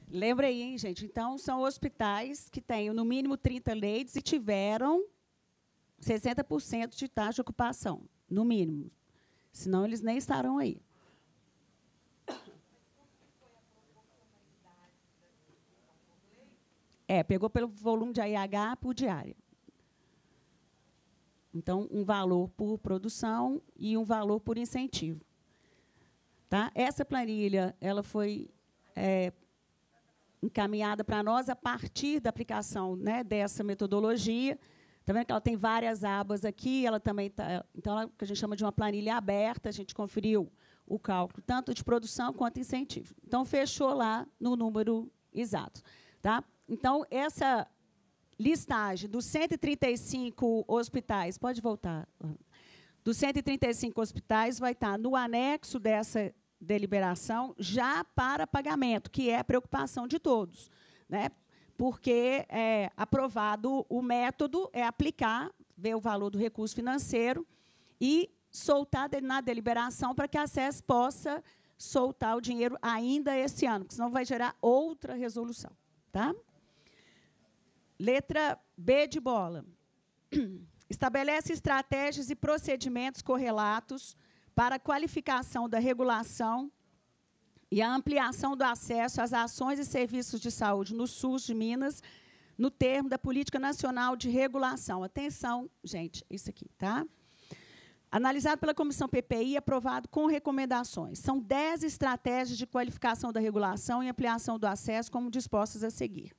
Lembra aí, hein, gente? Então, são hospitais que têm, no mínimo, 30 leitos e tiveram 60% de taxa de ocupação, no mínimo. Senão, eles nem estarão aí. Pegou pelo volume de AIH por diária. Então, um valor por produção e um valor por incentivo. Tá? Essa planilha ela foi encaminhada para nós a partir da aplicação, né, dessa metodologia. Está vendo que ela tem várias abas aqui, ela também tá, então, ela, que a gente chama de uma planilha aberta, a gente conferiu o cálculo tanto de produção quanto incentivo. Então, fechou lá no número exato. Tá? Então, essa listagem dos 135 hospitais, pode voltar, dos 135 hospitais vai estar no anexo dessa deliberação já para pagamento, que é a preocupação de todos, né? Porque aprovado o método é aplicar, ver o valor do recurso financeiro e soltar na deliberação para que a SES possa soltar o dinheiro ainda esse ano, porque senão vai gerar outra resolução. Tá? Letra B de bola. Estabelece estratégias e procedimentos correlatos para a qualificação da regulação e a ampliação do acesso às ações e serviços de saúde no SUS de Minas, no termo da Política Nacional de Regulação. Atenção, gente, isso aqui, tá? Analisado pela Comissão PPI e aprovado com recomendações. São 10 estratégias de qualificação da regulação e ampliação do acesso, como dispostas a seguir.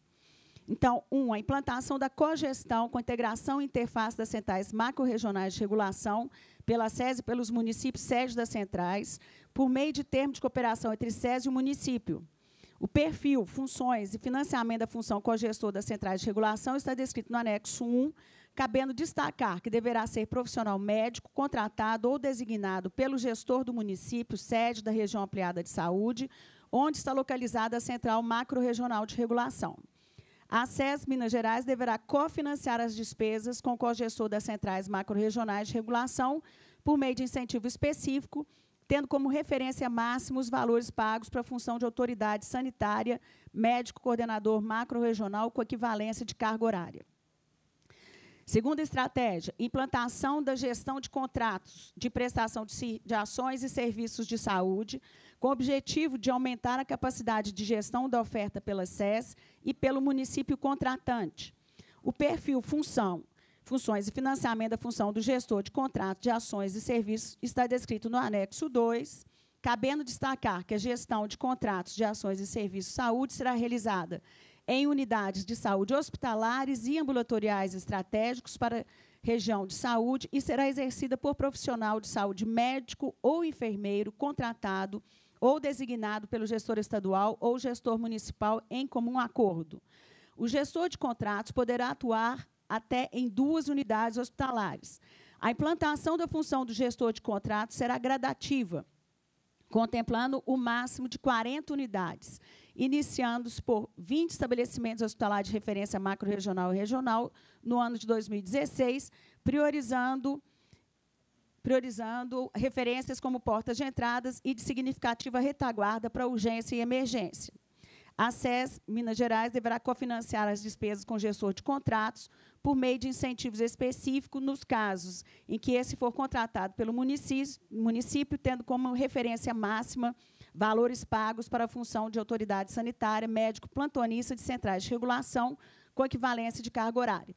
Então, 1, a implantação da cogestão com integração e interface das centrais macro-regionais de regulação pela SES e pelos municípios sede das centrais, por meio de termo de cooperação entre SES e o município. O perfil, funções e financiamento da função cogestor das centrais de regulação está descrito no anexo 1, cabendo destacar que deverá ser profissional médico, contratado ou designado pelo gestor do município, sede da região ampliada de saúde, onde está localizada a central macro-regional de regulação. A SES Minas Gerais deverá cofinanciar as despesas com o cogestor das centrais macro-regionais de regulação por meio de incentivo específico, tendo como referência máxima os valores pagos para a função de autoridade sanitária, médico coordenador macro-regional com equivalência de carga horária. Segunda estratégia, implantação da gestão de contratos de prestação de ações e serviços de saúde, com o objetivo de aumentar a capacidade de gestão da oferta pela SES e pelo município contratante. O perfil funções e financiamento da função do gestor de contratos de ações e serviços está descrito no anexo 2, cabendo destacar que a gestão de contratos de ações e serviços de saúde será realizada em unidades de saúde hospitalares e ambulatoriais estratégicos para região de saúde e será exercida por profissional de saúde médico ou enfermeiro contratado ou designado pelo gestor estadual ou gestor municipal em comum acordo. O gestor de contratos poderá atuar até em 2 unidades hospitalares. A implantação da função do gestor de contratos será gradativa, contemplando o máximo de 40 unidades, iniciando-se por 20 estabelecimentos hospitalares de referência macro-regional e regional no ano de 2016, priorizando referências como portas de entradas e de significativa retaguarda para urgência e emergência. A SES Minas Gerais deverá cofinanciar as despesas com gestor de contratos por meio de incentivos específicos nos casos em que esse for contratado pelo município, tendo como referência máxima valores pagos para a função de autoridade sanitária, médico plantonista de centrais de regulação com equivalência de carga horária.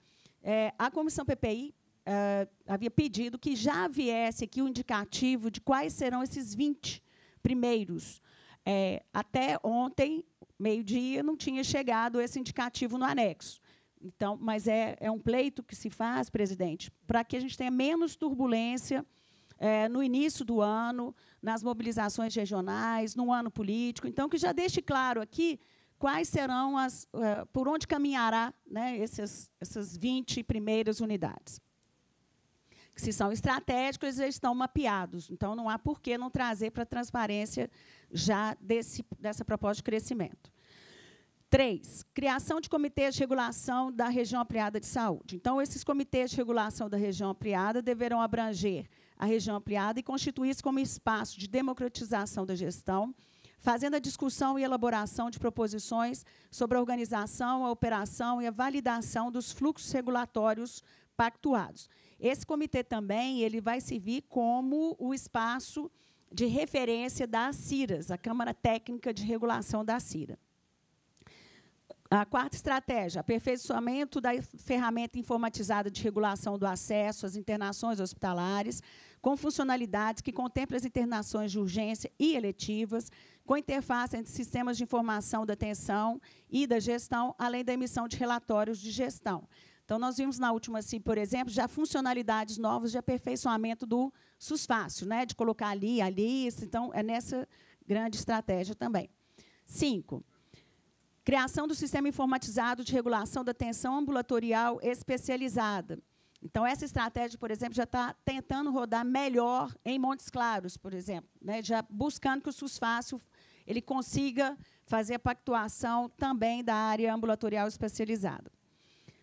A Comissão PPI havia pedido que já viesse aqui o indicativo de quais serão esses 20 primeiros. Até ontem, meio-dia, não tinha chegado esse indicativo no anexo. Então, mas é um pleito que se faz, presidente, para que a gente tenha menos turbulência no início do ano, nas mobilizações regionais, no ano político. Então, que já deixe claro aqui quais serão por onde caminhará, né, essas 20 primeiras unidades. Que, se são estratégicos, eles já estão mapeados. Então, não há por que não trazer para a transparência já dessa proposta de crescimento. 3, criação de comitês de regulação da região ampliada de saúde. Então, esses comitês de regulação da região ampliada deverão abranger a região ampliada e constituir-se como espaço de democratização da gestão, fazendo a discussão e elaboração de proposições sobre a organização, a operação e a validação dos fluxos regulatórios pactuados. Esse comitê também ele vai servir como o espaço de referência das CIRAs, a Câmara Técnica de Regulação da CIRA. A quarta estratégia, aperfeiçoamento da ferramenta informatizada de regulação do acesso às internações hospitalares, com funcionalidades que contemplam as internações de urgência e eletivas, com interface entre sistemas de informação da atenção e da gestão, além da emissão de relatórios de gestão. Então, nós vimos na última CIB, por exemplo, já funcionalidades novas de aperfeiçoamento do SUSFácil, né, de colocar ali a lista. Então, é nessa grande estratégia também. 5. Criação do sistema informatizado de regulação da atenção ambulatorial especializada. Então, essa estratégia, por exemplo, já está tentando rodar melhor em Montes Claros, por exemplo, né, já buscando que o SUSFácil ele consiga fazer a pactuação também da área ambulatorial especializada.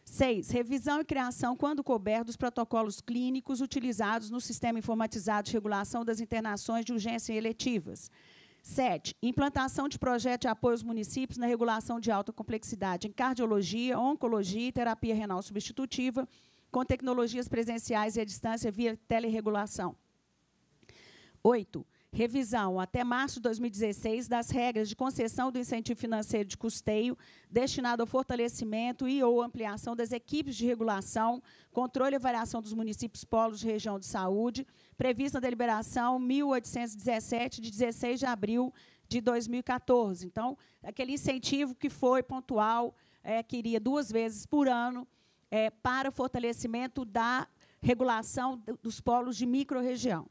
6. Revisão e criação, quando couber, dos protocolos clínicos utilizados no sistema informatizado de regulação das internações de urgência eletivas. 7. Implantação de projeto de apoio aos municípios na regulação de alta complexidade em cardiologia, oncologia e terapia renal substitutiva, com tecnologias presenciais e à distância via teleregulação. 8. Revisão, até março de 2016, das regras de concessão do incentivo financeiro de custeio destinado ao fortalecimento e ou ampliação das equipes de regulação, controle e avaliação dos municípios polos de região de saúde, prevista na deliberação 1817, de 16 de abril de 2014. Então, aquele incentivo que foi pontual, que iria 2 vezes por ano, para o fortalecimento da regulação dos polos de microrregião.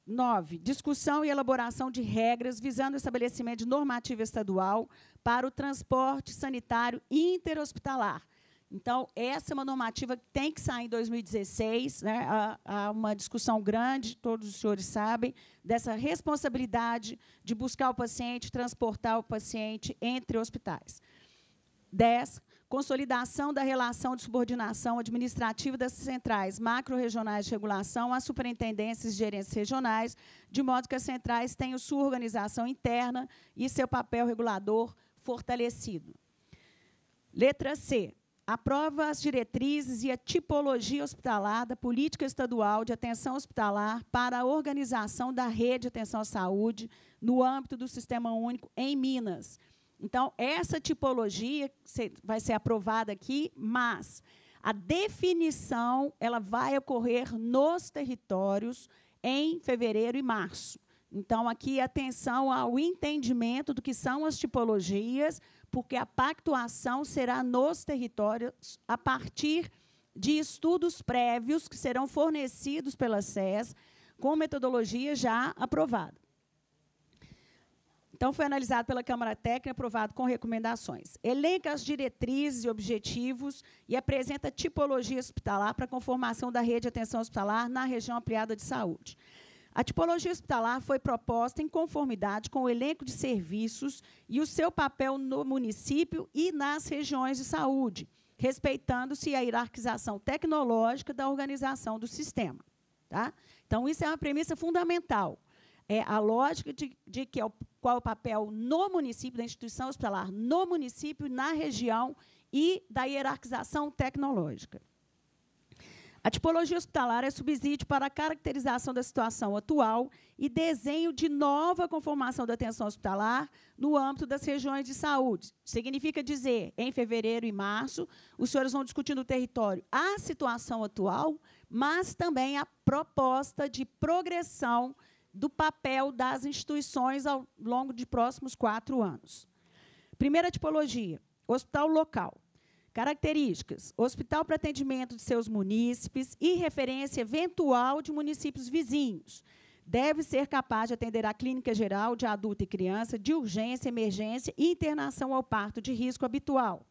9. Discussão e elaboração de regras visando o estabelecimento de normativa estadual para o transporte sanitário interhospitalar. Então, essa é uma normativa que tem que sair em 2016. Né? Há uma discussão grande, todos os senhores sabem, dessa responsabilidade de buscar o paciente, transportar o paciente entre hospitais. 10. Consolidação da relação de subordinação administrativa das centrais macro-regionais de regulação às superintendências e gerências regionais, de modo que as centrais tenham sua organização interna e seu papel regulador fortalecido. Letra C. Aprova as diretrizes e a tipologia hospitalar da política estadual de atenção hospitalar para a organização da rede de atenção à saúde no âmbito do Sistema Único em Minas. Então, essa tipologia vai ser aprovada aqui, mas a definição ela vai ocorrer nos territórios em fevereiro e março. Então, aqui, atenção ao entendimento do que são as tipologias, porque a pactuação será nos territórios a partir de estudos prévios que serão fornecidos pela SES, com metodologia já aprovada. Então, foi analisado pela Câmara Técnica e aprovado com recomendações. Elenca as diretrizes e objetivos e apresenta tipologia hospitalar para a conformação da rede de atenção hospitalar na região ampliada de saúde. A tipologia hospitalar foi proposta em conformidade com o elenco de serviços e o seu papel no município e nas regiões de saúde, respeitando-se a hierarquização tecnológica da organização do sistema. Tá? Então, isso é uma premissa fundamental. É a lógica de que qual é o papel no município, da instituição hospitalar, no município, na região e da hierarquização tecnológica. A tipologia hospitalar é subsídio para a caracterização da situação atual e desenho de nova conformação da atenção hospitalar no âmbito das regiões de saúde. Significa dizer, em fevereiro e março, os senhores vão discutir no território a situação atual, mas também a proposta de progressão do papel das instituições ao longo de próximos 4 anos. Primeira tipologia, hospital local. Características, hospital para atendimento de seus munícipes e referência eventual de municípios vizinhos. Deve ser capaz de atender a clínica geral de adulto e criança, de urgência, emergência e internação ao parto de risco habitual.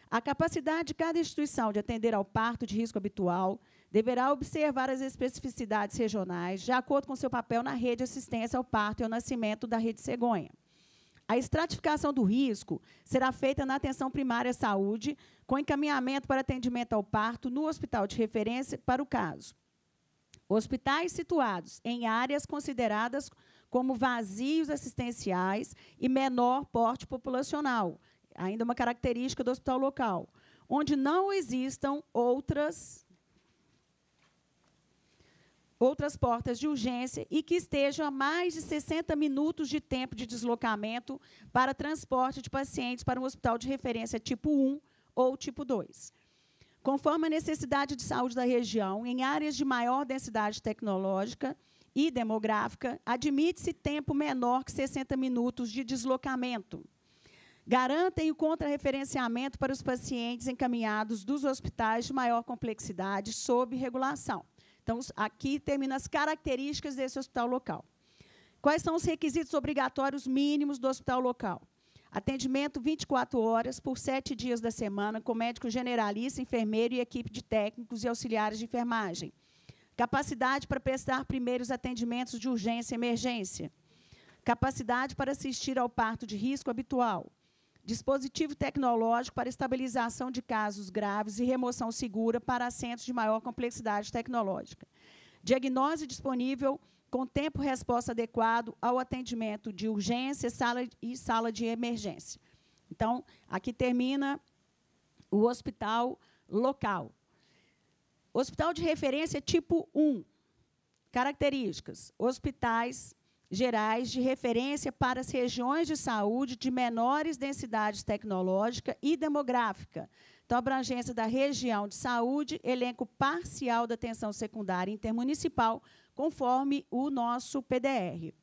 A capacidade de cada instituição de atender ao parto de risco habitual deverá observar as especificidades regionais, de acordo com seu papel na rede de assistência ao parto e ao nascimento da rede cegonha. A estratificação do risco será feita na atenção primária à saúde, com encaminhamento para atendimento ao parto no hospital de referência para o caso. Hospitais situados em áreas consideradas como vazios assistenciais e menor porte populacional, ainda uma característica do hospital local, onde não existam outras portas de urgência e que estejam a mais de 60 minutos de tempo de deslocamento para transporte de pacientes para um hospital de referência tipo 1 ou tipo 2. Conforme a necessidade de saúde da região, em áreas de maior densidade tecnológica e demográfica, admite-se tempo menor que 60 minutos de deslocamento. Garantem o contrarreferenciamento para os pacientes encaminhados dos hospitais de maior complexidade sob regulação. Então, aqui termina as características desse hospital local. Quais são os requisitos obrigatórios mínimos do hospital local? Atendimento 24 horas por 7 dias da semana, com médico generalista, enfermeiro e equipe de técnicos e auxiliares de enfermagem. Capacidade para prestar primeiros atendimentos de urgência e emergência. Capacidade para assistir ao parto de risco habitual. Dispositivo tecnológico para estabilização de casos graves e remoção segura para assentos de maior complexidade tecnológica. Diagnose disponível com tempo-resposta adequado ao atendimento de urgência, sala de emergência. Então, aqui termina o hospital local. Hospital de referência tipo 1. Características: hospitais gerais de referência para as regiões de saúde de menores densidades tecnológica e demográfica. Então, abrangência da região de saúde, elenco parcial da atenção secundária intermunicipal, conforme o nosso PDR.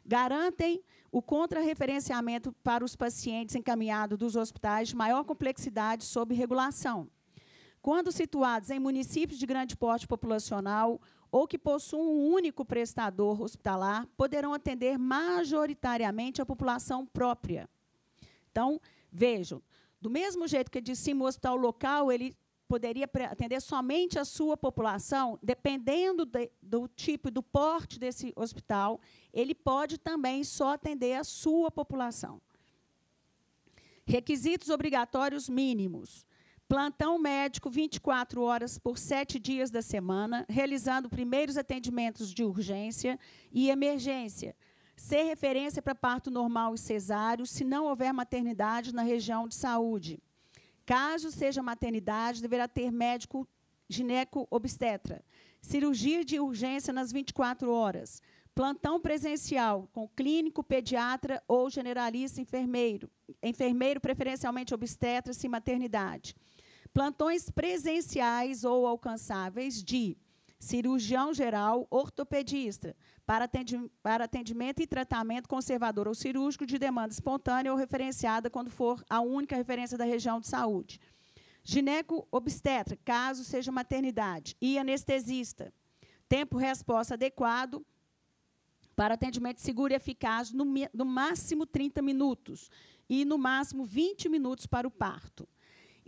Garantem o contrarreferenciamento para os pacientes encaminhados dos hospitais de maior complexidade sob regulação. Quando situados em municípios de grande porte populacional ou que possuam um único prestador hospitalar, poderão atender majoritariamente a população própria. Então, vejam, do mesmo jeito que de cima o hospital local, ele poderia atender somente a sua população, dependendo do tipo, do porte desse hospital, ele pode também só atender a sua população. Requisitos obrigatórios mínimos. Plantão médico 24 horas por 7 dias da semana, realizando primeiros atendimentos de urgência e emergência. Ser referência para parto normal e cesáreo, se não houver maternidade na região de saúde. Caso seja maternidade, deverá ter médico gineco-obstetra. Cirurgia de urgência nas 24 horas. Plantão presencial com clínico, pediatra ou generalista enfermeiro. Enfermeiro, preferencialmente obstetra, se maternidade. Plantões presenciais ou alcançáveis de cirurgião geral, ortopedista, para atendimento e tratamento conservador ou cirúrgico de demanda espontânea ou referenciada quando for a única referência da região de saúde. Gineco-obstetra, caso seja maternidade, e anestesista. Tempo-resposta adequado para atendimento seguro e eficaz, no máximo 30 minutos e, no máximo, 20 minutos para o parto.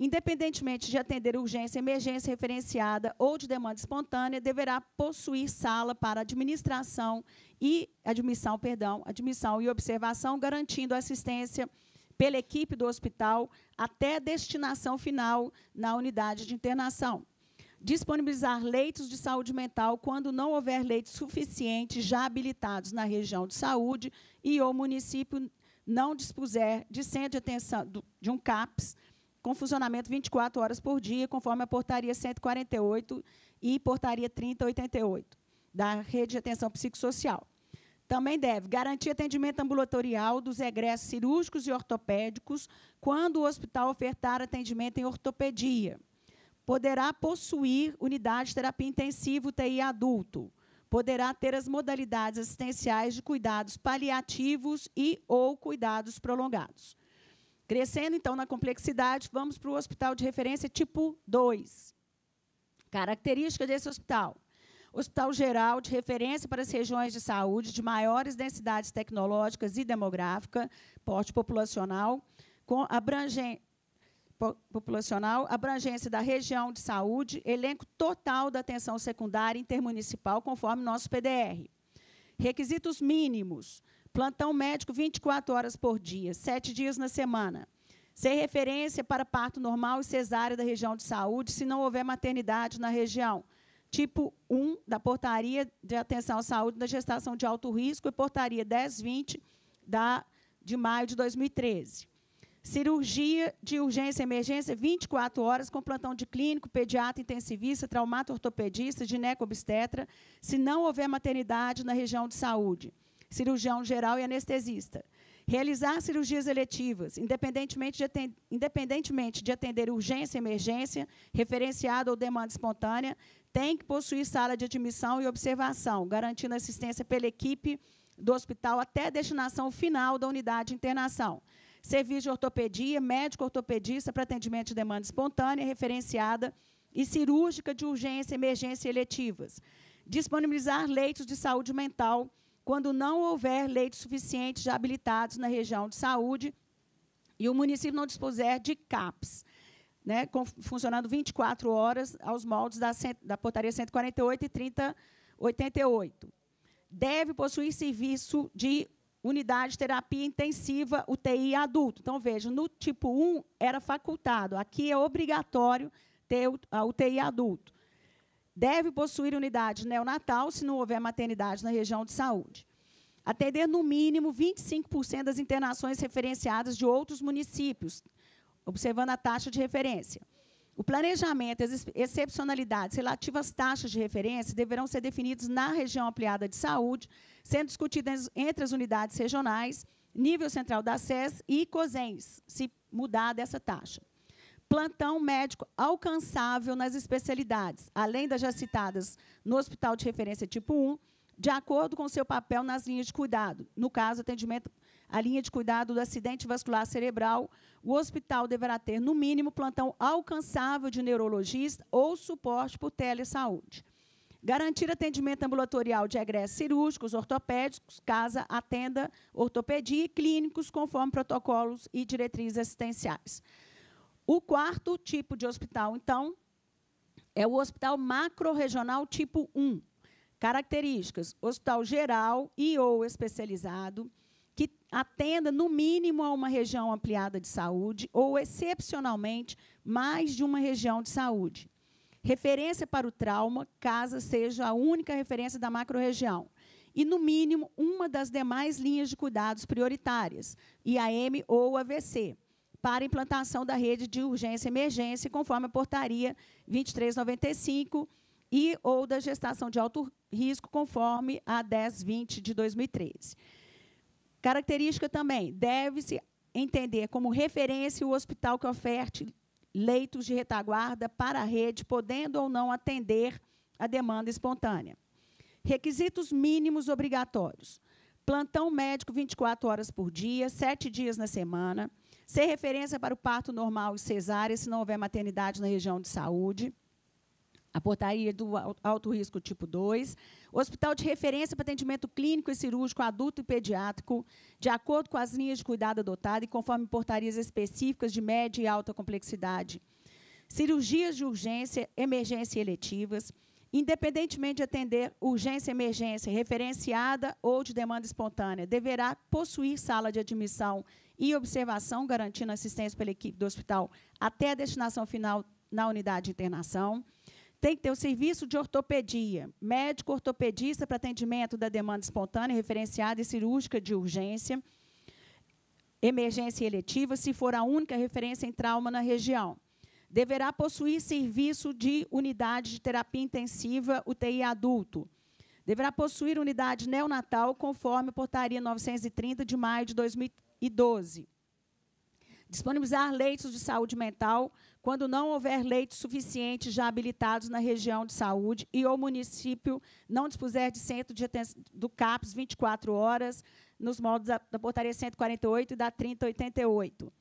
Independentemente de atender urgência, emergência referenciada ou de demanda espontânea, deverá possuir sala para admissão e observação, garantindo assistência pela equipe do hospital até destinação final na unidade de internação. Disponibilizar leitos de saúde mental quando não houver leitos suficientes já habilitados na região de saúde e o município não dispuser de centro de atenção de um CAPS, com funcionamento 24 horas por dia, conforme a portaria 148 e portaria 3088, da Rede de Atenção Psicossocial. Também deve garantir atendimento ambulatorial dos egressos cirúrgicos e ortopédicos quando o hospital ofertar atendimento em ortopedia. Poderá possuir unidade de terapia intensiva UTI adulto. Poderá ter as modalidades assistenciais de cuidados paliativos e ou cuidados prolongados. Crescendo, então, na complexidade, vamos para o hospital de referência tipo 2. Característica desse hospital. Hospital geral de referência para as regiões de saúde de maiores densidades tecnológicas e demográfica, porte populacional, com abrangência da região de saúde, elenco total da atenção secundária intermunicipal, conforme nosso PDR. Requisitos mínimos. Plantão médico 24 horas por dia, 7 dias na semana. Ser referência para parto normal e cesárea da região de saúde, se não houver maternidade na região. tipo 1 da Portaria de Atenção à Saúde da Gestação de Alto Risco e Portaria 1020 de maio de 2013. Cirurgia de urgência e emergência 24 horas com plantão de clínico, pediatra, intensivista, traumato-ortopedista, gineco-obstetra, se não houver maternidade na região de saúde, cirurgião geral e anestesista. Realizar cirurgias eletivas, independentemente de atender urgência e emergência, referenciada ou demanda espontânea, tem que possuir sala de admissão e observação, garantindo assistência pela equipe do hospital até a destinação final da unidade de internação. Serviço de ortopedia, médico ortopedista para atendimento de demanda espontânea, referenciada e cirúrgica de urgência, emergência e eletivas. Disponibilizar leitos de saúde mental quando não houver leitos suficientes já habilitados na região de saúde e o município não dispuser de CAPS, né, funcionando 24 horas aos moldes da Portaria 148 e 3088. Deve possuir serviço de unidade de terapia intensiva, UTI adulto. Então, veja, no tipo 1 era facultado, aqui é obrigatório ter a UTI adulto. Deve possuir unidade neonatal, se não houver maternidade na região de saúde. Atender, no mínimo, 25% das internações referenciadas de outros municípios, observando a taxa de referência. O planejamento e as excepcionalidades relativas às taxas de referência deverão ser definidos na região ampliada de saúde, sendo discutidas entre as unidades regionais, nível central da SES e COSENS, se mudar dessa taxa. Plantão médico alcançável nas especialidades, além das já citadas no hospital de referência tipo 1, de acordo com seu papel nas linhas de cuidado. No caso, atendimento à linha de cuidado do acidente vascular cerebral, o hospital deverá ter, no mínimo, plantão alcançável de neurologista ou suporte por telesaúde. Garantir atendimento ambulatorial de egressos cirúrgicos, ortopédicos, caso atenda ortopedia e clínicos, conforme protocolos e diretrizes assistenciais. O quarto tipo de hospital, então, é o hospital macro-regional tipo 1. Características: hospital geral e ou especializado, que atenda, no mínimo, a uma região ampliada de saúde ou, excepcionalmente, mais de uma região de saúde. Referência para o trauma, caso seja a única referência da macro-região. E, no mínimo, uma das demais linhas de cuidados prioritárias, IAM ou AVC, para implantação da rede de urgência e emergência, conforme a Portaria 2395, e ou da gestação de alto risco, conforme a 1020 de 2013. Característica também, deve-se entender como referência o hospital que oferte leitos de retaguarda para a rede, podendo ou não atender a demanda espontânea. Requisitos mínimos obrigatórios: plantão médico 24 horas por dia, 7 dias na semana, ser referência para o parto normal e cesárea, se não houver maternidade na região de saúde, a portaria do alto risco tipo 2, hospital de referência para atendimento clínico e cirúrgico adulto e pediátrico, de acordo com as linhas de cuidado adotadas e conforme portarias específicas de média e alta complexidade, cirurgias de urgência, emergência e eletivas, independentemente de atender urgência e emergência referenciada ou de demanda espontânea, deverá possuir sala de admissão e observação, garantindo assistência pela equipe do hospital até a destinação final na unidade de internação. Tem que ter o serviço de ortopedia, médico ortopedista para atendimento da demanda espontânea, referenciada e cirúrgica de urgência, emergência e eletiva, se for a única referência em trauma na região. Deverá possuir serviço de unidade de terapia intensiva, UTI adulto. Deverá possuir unidade neonatal, conforme a Portaria 930 de maio de 2012. Disponibilizar leitos de saúde mental quando não houver leitos suficientes já habilitados na região de saúde e o município não dispuser de centro de atenção do CAPS 24 horas, nos moldes da Portaria 148 e da 3088.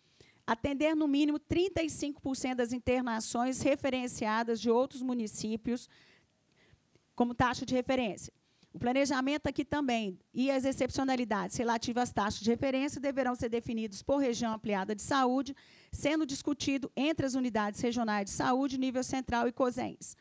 Atender, no mínimo, 35% das internações referenciadas de outros municípios como taxa de referência. O planejamento aqui também e as excepcionalidades relativas às taxas de referência deverão ser definidos por região ampliada de saúde, sendo discutido entre as unidades regionais de saúde, nível central e COSENS.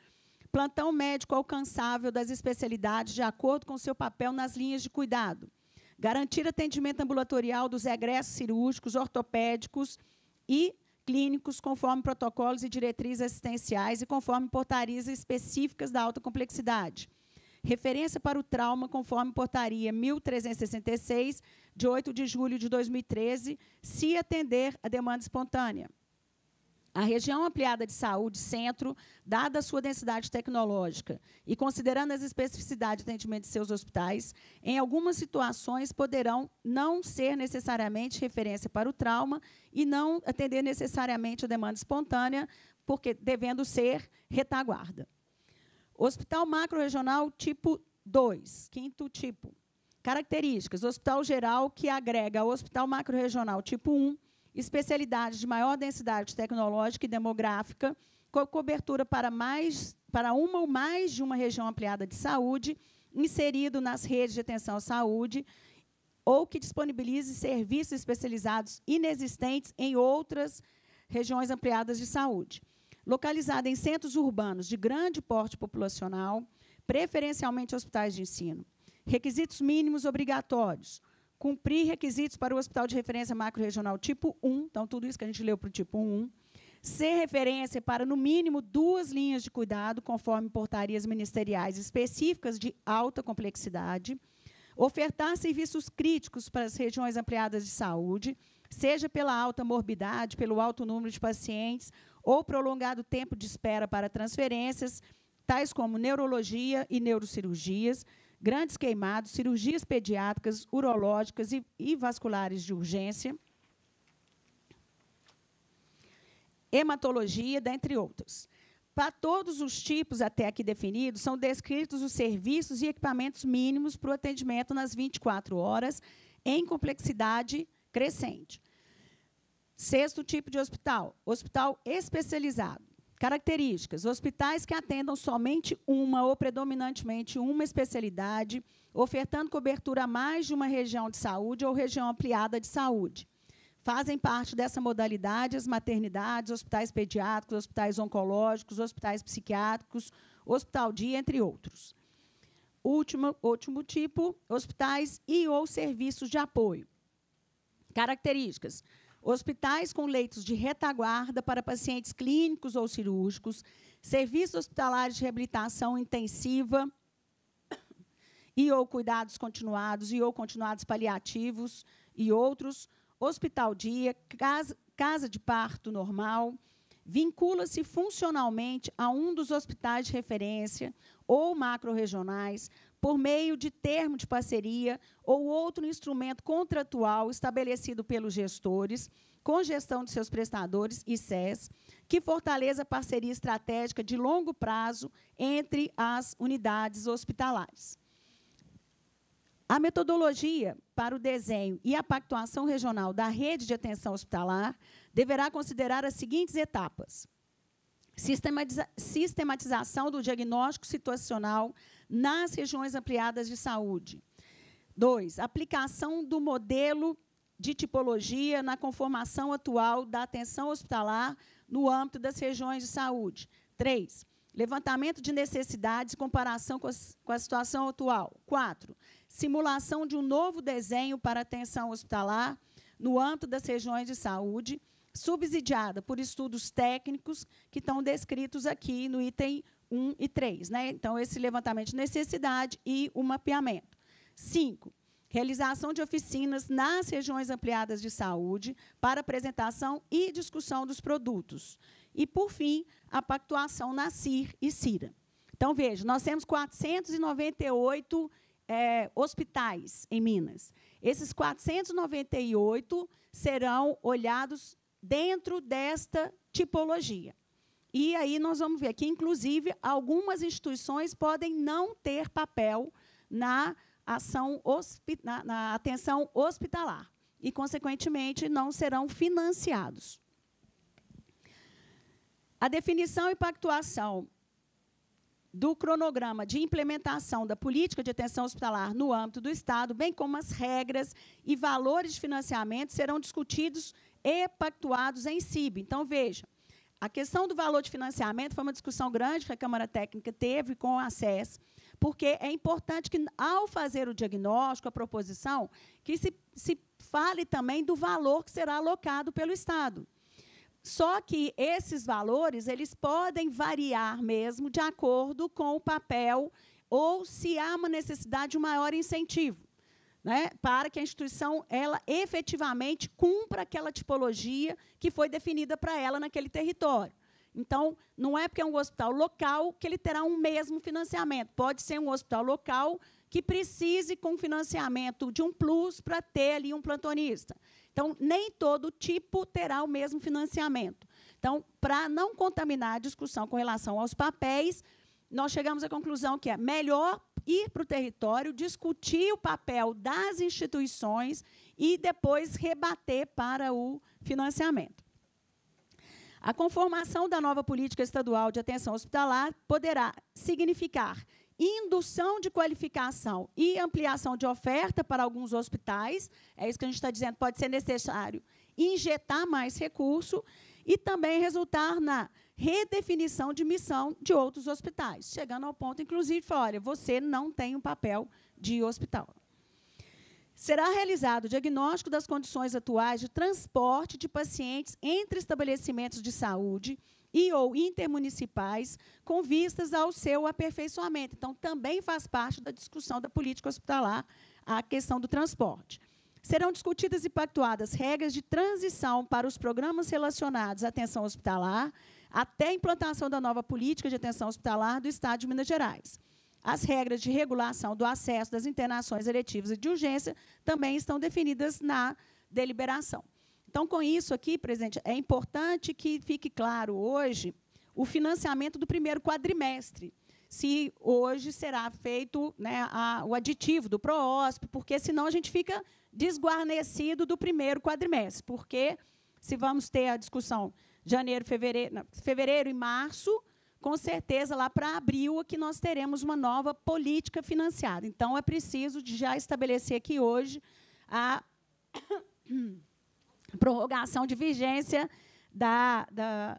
Plantão médico alcançável das especialidades de acordo com seu papel nas linhas de cuidado. Garantir atendimento ambulatorial dos egressos cirúrgicos, ortopédicos e clínicos, conforme protocolos e diretrizes assistenciais e conforme portarias específicas da alta complexidade. Referência para o trauma, conforme portaria 1366, de 8 de julho de 2013, se atender a demanda espontânea. A região ampliada de saúde, centro, dada a sua densidade tecnológica e considerando as especificidades de atendimento de seus hospitais, em algumas situações poderão não ser necessariamente referência para o trauma e não atender necessariamente a demanda espontânea, porque devendo ser retaguarda. Hospital macro-regional tipo 2, quinto tipo. Características: hospital geral que agrega ao hospital macro-regional tipo 1, especialidades de maior densidade tecnológica e demográfica, com cobertura para uma ou mais de uma região ampliada de saúde, inserido nas redes de atenção à saúde, ou que disponibilize serviços especializados inexistentes em outras regiões ampliadas de saúde. Localizada em centros urbanos de grande porte populacional, preferencialmente hospitais de ensino. Requisitos mínimos obrigatórios: cumprir requisitos para o hospital de referência macro-regional tipo 1, então, tudo isso que a gente leu para o tipo 1, ser referência para, no mínimo, 2 linhas de cuidado, conforme portarias ministeriais específicas de alta complexidade, ofertar serviços críticos para as regiões ampliadas de saúde, seja pela alta morbidade, pelo alto número de pacientes, ou prolongado tempo de espera para transferências, tais como neurologia e neurocirurgias, grandes queimados, cirurgias pediátricas, urológicas e vasculares de urgência, hematologia, dentre outros. Para todos os tipos até aqui definidos, são descritos os serviços e equipamentos mínimos para o atendimento nas 24 horas, em complexidade crescente. Sexto tipo de hospital: hospital especializado. Características: hospitais que atendam somente uma ou predominantemente uma especialidade, ofertando cobertura a mais de uma região de saúde ou região ampliada de saúde. Fazem parte dessa modalidade as maternidades, hospitais pediátricos, hospitais oncológicos, hospitais psiquiátricos, hospital-dia, entre outros. Último tipo: hospitais e ou serviços de apoio. Características: hospitais com leitos de retaguarda para pacientes clínicos ou cirúrgicos, serviços hospitalares de reabilitação intensiva e ou cuidados continuados e ou continuados paliativos e outros, hospital-dia, casa de parto normal, vincula-se funcionalmente a um dos hospitais de referência ou macro-regionais, por meio de termo de parceria ou outro instrumento contratual estabelecido pelos gestores, com gestão de seus prestadores e SES, que fortaleça a parceria estratégica de longo prazo entre as unidades hospitalares. A metodologia para o desenho e a pactuação regional da rede de atenção hospitalar deverá considerar as seguintes etapas: sistematização do diagnóstico situacional nas regiões ampliadas de saúde. 2. Aplicação do modelo de tipologia na conformação atual da atenção hospitalar no âmbito das regiões de saúde. 3. Levantamento de necessidades e comparação com a situação atual. 4. Simulação de um novo desenho para atenção hospitalar no âmbito das regiões de saúde, subsidiada por estudos técnicos que estão descritos aqui no item 1 e 3. Né? Então, esse levantamento de necessidade e o mapeamento. 5. Realização de oficinas nas regiões ampliadas de saúde para apresentação e discussão dos produtos. E, por fim, a pactuação na CIR e CIRA. Então, veja, nós temos 498 hospitais em Minas. Esses 498 serão olhados dentro desta tipologia. E aí nós vamos ver que, inclusive, algumas instituições podem não ter papel na atenção hospitalar e, consequentemente, não serão financiados. A definição e pactuação do cronograma de implementação da política de atenção hospitalar no âmbito do Estado, bem como as regras e valores de financiamento, serão discutidos e pactuados em CIB. Então, veja, a questão do valor de financiamento foi uma discussão grande que a Câmara Técnica teve com a SES, porque é importante que, ao fazer o diagnóstico, a proposição, que se fale também do valor que será alocado pelo Estado. Só que esses valores eles podem variar mesmo de acordo com o papel ou se há uma necessidade de um maior incentivo, né, para que a instituição ela efetivamente cumpra aquela tipologia que foi definida para ela naquele território. Então, não é porque é um hospital local que ele terá um mesmo financiamento. Pode ser um hospital local que precise com financiamento de um plus para ter ali um plantonista. Então, nem todo tipo terá o mesmo financiamento. Então, para não contaminar a discussão com relação aos papéis, nós chegamos à conclusão que é melhor ir para o território, discutir o papel das instituições e depois rebater para o financiamento. A conformação da nova política estadual de atenção hospitalar poderá significar indução de qualificação e ampliação de oferta para alguns hospitais. É isso que a gente está dizendo, pode ser necessário injetar mais recurso e também resultar na redefinição de missão de outros hospitais, chegando ao ponto, inclusive, de falar, olha, você não tem um papel de hospital. Será realizado o diagnóstico das condições atuais de transporte de pacientes entre estabelecimentos de saúde e ou intermunicipais com vistas ao seu aperfeiçoamento. Então, também faz parte da discussão da política hospitalar a questão do transporte. Serão discutidas e pactuadas regras de transição para os programas relacionados à atenção hospitalar até a implantação da nova política de atenção hospitalar do Estado de Minas Gerais. As regras de regulação do acesso das internações eletivas e de urgência também estão definidas na deliberação. Então, com isso aqui, presidente, é importante que fique claro hoje o financiamento do primeiro quadrimestre, se hoje será feito, né, o aditivo do PROOSP, porque senão a gente fica desguarnecido do primeiro quadrimestre, porque se vamos ter a discussão fevereiro e março, com certeza, lá para abril, que nós teremos uma nova política financiada. Então, é preciso já estabelecer aqui hoje a prorrogação de vigência da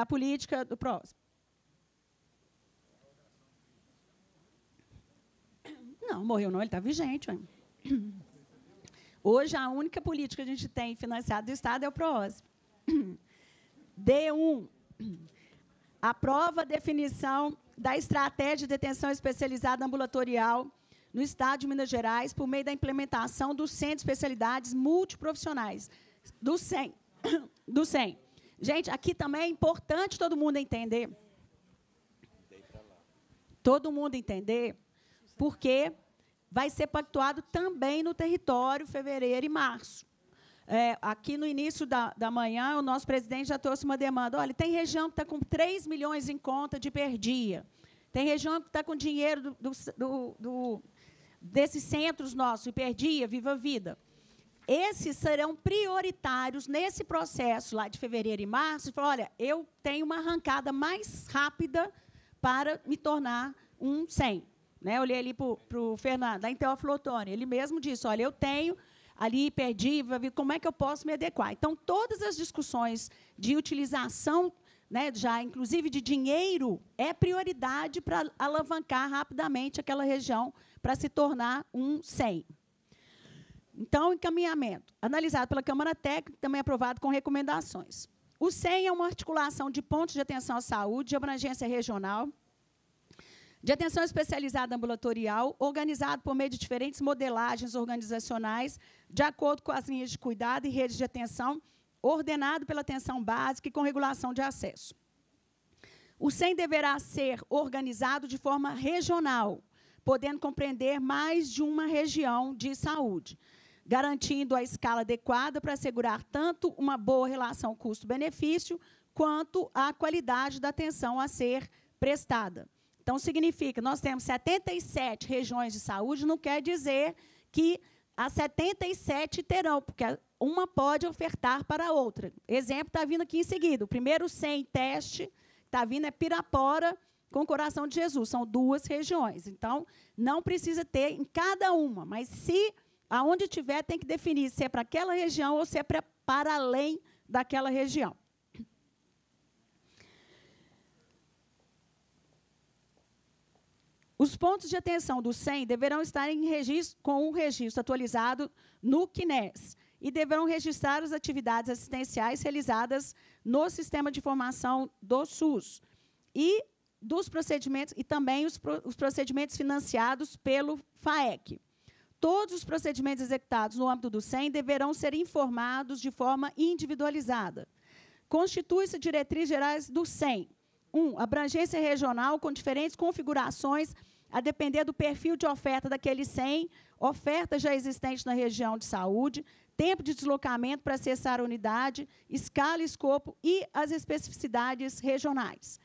política do PROOSP. Não, morreu não, ele está vigente. Ué. Hoje, a única política que a gente tem financiada do Estado é o PROOSP. D1. Aprova a definição da estratégia de atenção especializada ambulatorial no Estado de Minas Gerais por meio da implementação do Centro de Especialidades Multiprofissionais, do CEM. Do CEM. Gente, aqui também é importante todo mundo entender. Todo mundo entender, porque vai ser pactuado também no território fevereiro e março. Aqui no início da manhã, o nosso presidente já trouxe uma demanda. Olha, tem região que está com 3 milhões em conta de per dia. Tem região que está com dinheiro desses centros nossos, Hiperdia, Viva Vida. Esses serão prioritários nesse processo lá de fevereiro e março. Falar, olha, eu tenho uma arrancada mais rápida para me tornar um 100. Né? Eu olhei ali para o Fernando, da Teófilo Otoni. Ele mesmo disse, olha, eu tenho ali perdi, como é que eu posso me adequar? Então, todas as discussões de utilização, né, já inclusive de dinheiro, é prioridade para alavancar rapidamente aquela região para se tornar um 100. Então, encaminhamento. Analisado pela Câmara Técnica, também aprovado com recomendações. O 100 é uma articulação de pontos de atenção à saúde, de abrangência regional, de atenção especializada ambulatorial, organizado por meio de diferentes modelagens organizacionais, de acordo com as linhas de cuidado e redes de atenção, ordenado pela atenção básica e com regulação de acesso. O 100 deverá ser organizado de forma regional, podendo compreender mais de uma região de saúde, garantindo a escala adequada para assegurar tanto uma boa relação custo-benefício, quanto a qualidade da atenção a ser prestada. Então, significa, nós temos 77 regiões de saúde, não quer dizer que as 77 terão, porque uma pode ofertar para a outra. Exemplo está vindo aqui em seguida. O primeiro 100 teste está vindo é Pirapora com Coração de Jesus. São 2 regiões. Então, não precisa ter em cada uma, mas se aonde tiver, tem que definir se é para aquela região ou se é para além daquela região. Os pontos de atenção do 100 deverão estar em registro, com um registro atualizado no CNES e deverão registrar as atividades assistenciais realizadas no sistema de informação do SUS e dos procedimentos e também os procedimentos financiados pelo FAEC. Todos os procedimentos executados no âmbito do SEM deverão ser informados de forma individualizada. Constitui-se diretrizes gerais do SEM. 1. Abrangência regional com diferentes configurações a depender do perfil de oferta daquele SEM, oferta já existente na região de saúde, tempo de deslocamento para acessar a unidade, escala, escopo e as especificidades regionais.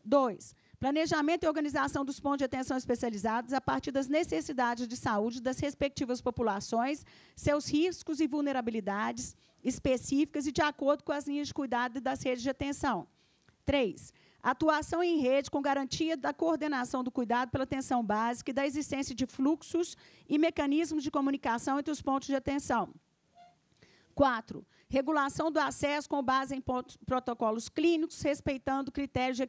2. Planejamento e organização dos pontos de atenção especializados a partir das necessidades de saúde das respectivas populações, seus riscos e vulnerabilidades específicas e de acordo com as linhas de cuidado das redes de atenção. 3. Atuação em rede com garantia da coordenação do cuidado pela atenção básica e da existência de fluxos e mecanismos de comunicação entre os pontos de atenção. 4. Regulação do acesso com base em protocolos clínicos, respeitando critérios de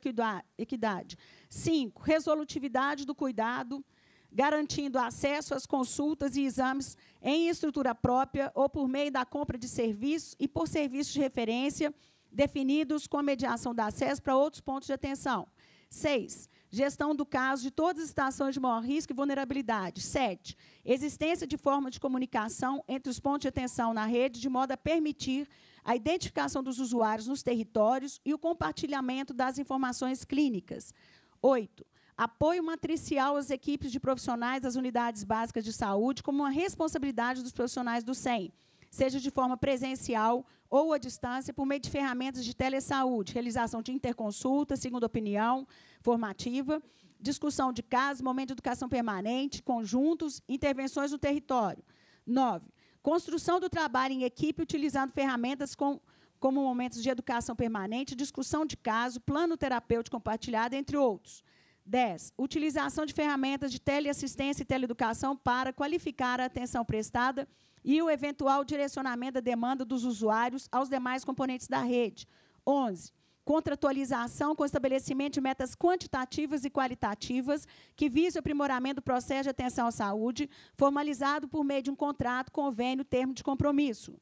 equidade. 5. Resolutividade do cuidado, garantindo acesso às consultas e exames em estrutura própria ou por meio da compra de serviços e por serviços de referência, definidos com a mediação do acesso para outros pontos de atenção. 6. Gestão do caso de todas as situações de maior risco e vulnerabilidade. 7. Existência de forma de comunicação entre os pontos de atenção na rede, de modo a permitir a identificação dos usuários nos territórios e o compartilhamento das informações clínicas. 8. Apoio matricial às equipes de profissionais das unidades básicas de saúde como uma responsabilidade dos profissionais do SEM, seja de forma presencial ou à distância, por meio de ferramentas de telesaúde, realização de interconsulta, segunda opinião, formativa, discussão de casos, momento de educação permanente, conjuntos, intervenções no território. 9. Construção do trabalho em equipe, utilizando ferramentas como momentos de educação permanente, discussão de caso, plano terapêutico compartilhado, entre outros. 10. Utilização de ferramentas de teleassistência e teleeducação para qualificar a atenção prestada e o eventual direcionamento da demanda dos usuários aos demais componentes da rede. 11. Contratualização com estabelecimento de metas quantitativas e qualitativas que visem o aprimoramento do processo de atenção à saúde, formalizado por meio de um contrato, convênio, termo de compromisso.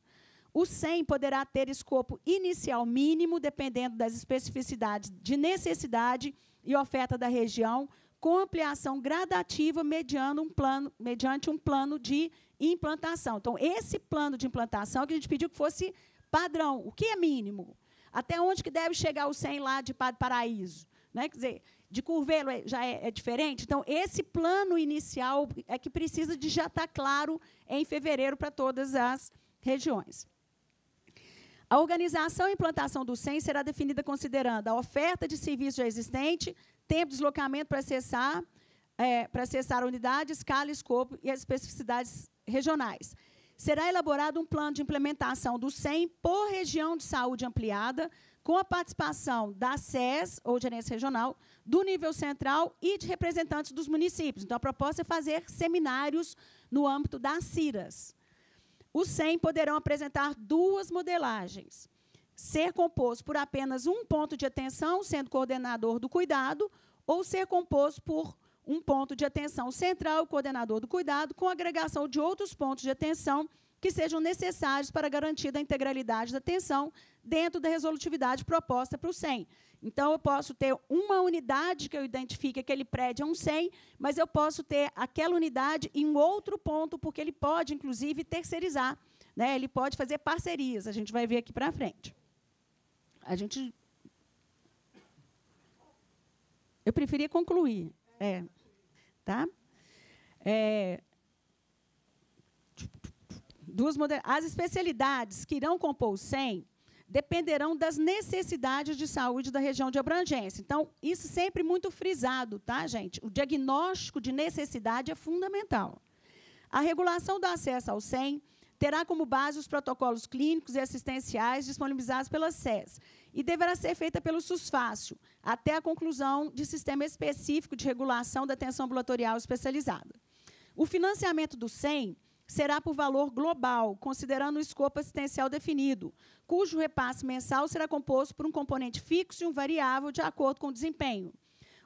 O SEM poderá ter escopo inicial mínimo, dependendo das especificidades de necessidade e oferta da região, com ampliação gradativa mediante um plano de implantação. Então, esse plano de implantação que a gente pediu que fosse padrão. O que é mínimo? Até onde que deve chegar o SEM lá de Padre Paraíso? Né? Quer dizer, de Curvelo já é diferente? Então, esse plano inicial é que precisa de já estar claro em fevereiro para todas as regiões. A organização e implantação do SEM será definida considerando a oferta de serviço já existente, tempo de deslocamento para acessar a unidade, escala, escopo e as especificidades regionais. Será elaborado um plano de implementação do SEM por região de saúde ampliada, com a participação da SES, ou gerência regional, do nível central e de representantes dos municípios. Então, a proposta é fazer seminários no âmbito das CIRAS. Os SEM poderão apresentar duas modelagens. Ser composto por apenas um ponto de atenção, sendo coordenador do cuidado, ou ser composto por um ponto de atenção central, coordenador do cuidado, com agregação de outros pontos de atenção que sejam necessários para garantir a integralidade da atenção dentro da resolutividade proposta para o SEM. Então, eu posso ter uma unidade que eu identifique aquele prédio é um SEM, mas eu posso ter aquela unidade em um outro ponto, porque ele pode, inclusive, terceirizar, né? Ele pode fazer parcerias, a gente vai ver aqui para frente. Eu preferia concluir. Tá? As especialidades que irão compor o SEM dependerão das necessidades de saúde da região de abrangência. Então, isso sempre muito frisado, tá, gente? O diagnóstico de necessidade é fundamental. A regulação do acesso ao SEM terá como base os protocolos clínicos e assistenciais disponibilizados pela SES e deverá ser feita pelo SUSFácil, até a conclusão de sistema específico de regulação da atenção ambulatorial especializada. O financiamento do SEM será por valor global, considerando o escopo assistencial definido, cujo repasse mensal será composto por um componente fixo e um variável de acordo com o desempenho.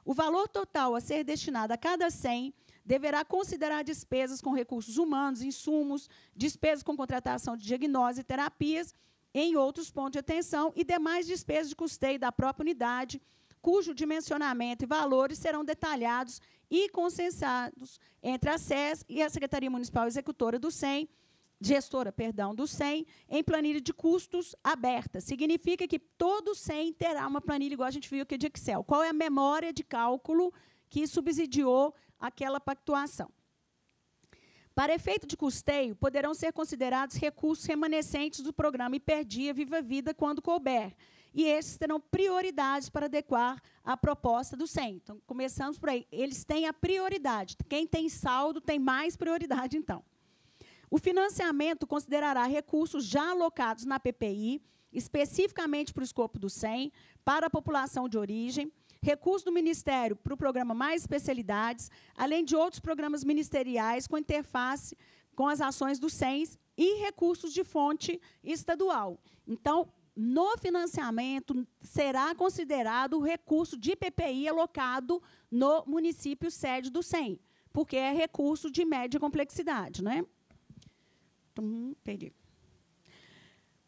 O valor total a ser destinado a cada SEM deverá considerar despesas com recursos humanos, insumos, despesas com contratação de diagnose e terapias em outros pontos de atenção e demais despesas de custeio da própria unidade, cujo dimensionamento e valores serão detalhados e consensados entre a SES e a Secretaria Municipal Executora do SEM, gestora, perdão, do SEM, em planilha de custos aberta. Significa que todo SEM terá uma planilha, igual a gente viu aqui de Excel. Qual é a memória de cálculo que subsidiou aquela pactuação? Para efeito de custeio, poderão ser considerados recursos remanescentes do programa Hiperdia Viva Vida quando couber, e esses terão prioridades para adequar à proposta do SEM. Então, começamos por aí. Eles têm a prioridade. Quem tem saldo tem mais prioridade, então. O financiamento considerará recursos já alocados na PPI, especificamente para o escopo do SEM, para a população de origem, recursos do Ministério para o programa Mais Especialidades, além de outros programas ministeriais com interface com as ações do SENS e recursos de fonte estadual. Então, no financiamento, será considerado o recurso de PPI alocado no município sede do SEM, porque é recurso de média complexidade, né? Perdi.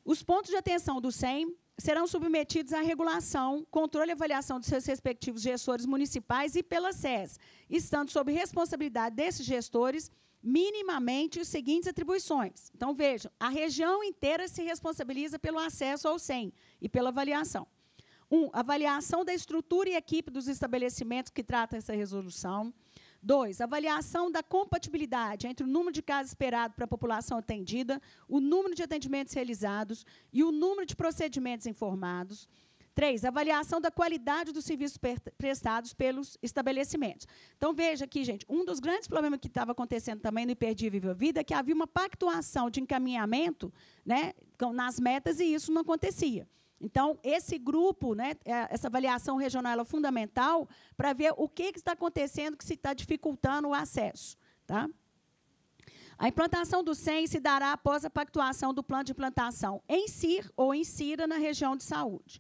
Os pontos de atenção do SEM serão submetidos à regulação, controle e avaliação dos seus respectivos gestores municipais e pela SES, estando sob responsabilidade desses gestores minimamente as seguintes atribuições. Então, vejam, a região inteira se responsabiliza pelo acesso ao SEM e pela avaliação. 1. Avaliação da estrutura e equipe dos estabelecimentos que trata essa resolução. 2. Avaliação da compatibilidade entre o número de casos esperado para a população atendida, o número de atendimentos realizados e o número de procedimentos informados. 3. Avaliação da qualidade dos serviços prestados pelos estabelecimentos. Então, veja aqui, gente, um dos grandes problemas que estava acontecendo também no Hiperdia Viva Vida é que havia uma pactuação de encaminhamento, né, nas metas e isso não acontecia. Então, esse grupo, né, essa avaliação regional ela é fundamental para ver o que está acontecendo que se está dificultando o acesso. Tá? A implantação do SEM se dará após a pactuação do plano de implantação em CIR ou em CIRA na região de saúde.